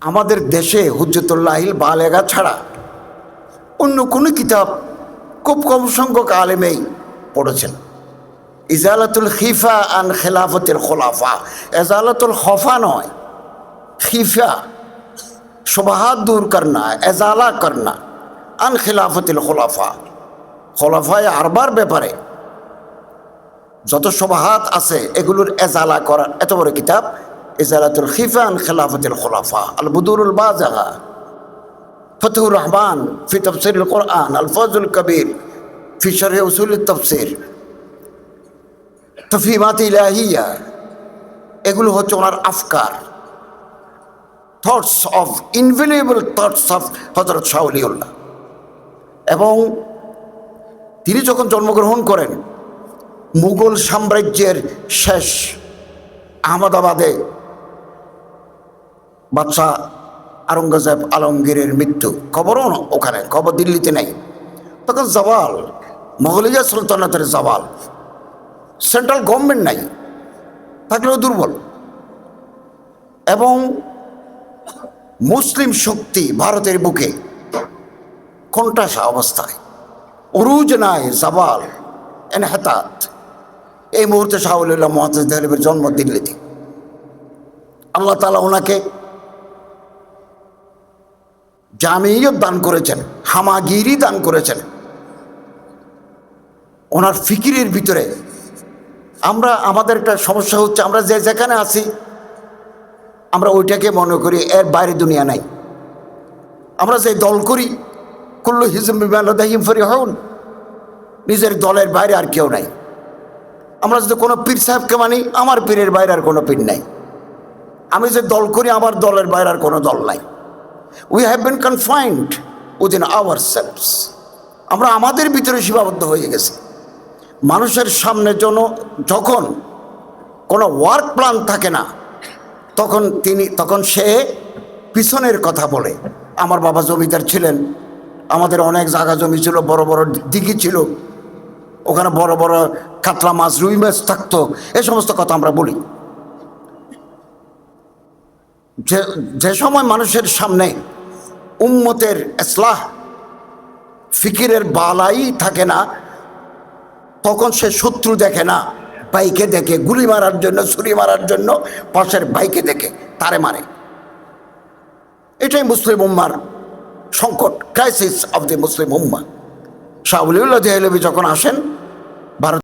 আমাদের দেশে হুজ্জতুল্লাহিল বালেগা ছাড়া অন্য কোনো কিতাব খুব কম সংখ্যক আলেমেই পড়েছেন। ইজালাতুল খিফা আন খেলাফতের খোলাফা, এজালাতুল খফা নয়, খিফা শোবাহাত দূর করনা, এজালা করনা, আন খেলাফতিল খোলাফা, খোলাফায় আরবার ব্যাপারে যত শোবাহাত আছে এগুলোর এজালা করার এত বড় কিতাব ইজালাতুল খিফা আন খেলাফতিল খোলাফা, আল বুদুরুল বাজাহা, ফতহুর রহমান ফি তাফসিরুল কোরআন, আল ফজলুল কবির ফি শরহ উসুলুত তাফসির, তফহিমাত ইলাহিয়া, এগুলো হচ্ছে ওনার আফকার, thoughts of invaluable thoughts of Hazrat Shah Oliullah. এবং তিনি যখন জন্মগ্রহণ করেন মুঘল সাম্রাজ্যের শেষ আহমদাবাদে বাদশাহ আওরঙ্গজেব আলমগীরের মৃত্যু, খবরও ওখানে, খবর দিল্লিতে নেই। তখন জওয়াল, মোগলিয়া সুলতানাতের জওয়াল, সেন্ট্রাল গভর্নমেন্ট নাই, থাকলেও দুর্বল, এবং মুসলিম শক্তি ভারতের বুকে কোণঠাসা অবস্থায়, উরুজ নাই, জাবাল, এনহেতাত। এই মুহূর্তে শাহ ওলিউল্লাহ মুহাদ্দিস দেহলভির জন্ম দিল্লিতে। আল্লাহ তাআলা ওনাকে জামিয়ত দান করেছেন, হামাগিরি দান করেছেন। ওনার ফিকিরের ভিতরে আমাদের একটা সমস্যা হচ্ছে, আমরা যেখানে আছি আমরা ওইটাকে মনে করি এর বাইরে দুনিয়া নাই। আমরা যে দল করি কুল্লু হিজবি বিমা লাদাইহিম ফারিহুন, নিজের দলের বাইরে আর কেউ নাই। আমরা যদি কোনো পীর সাহেবকে মানি, আমার পীরের বাইরে আর কোনো পীর নাই। আমি যে দল করি আমার দলের বাইরে আর কোনো দল নাই। We have been confined within hour selves. আমরা আমাদের ভিতরে সীমাবদ্ধ হয়ে গেছি। মানুষের সামনে যখন কোনো ওয়ার্ক প্ল্যান থাকে না, তখন সে পিছনের কথা বলে। আমার বাবা জমিদার ছিলেন, আমাদের অনেক জায়গা জমি ছিল, বড় বড় দিঘি ছিল, ওখানে বড় বড় কাতলা মাছ, রুই মাছ থাকতো, এই সমস্ত কথা আমরা বলি। যে সময় মানুষের সামনে উম্মতের ইসলাহ ফিকিরের বালাই থাকে না, তখন সে শত্রু দেখে না, ভাইকে দেখে গুলি মারার জন্য, ছুরি মারার জন্য পাশের ভাইকে দেখে তারে মারে। এটাই মুসলিম উম্মার সংকট, ক্রাইসিস অফ দ্য মুসলিম উম্মা। শাহ ওলিউল্লাহ দেহলভি যখন আসেন ভারত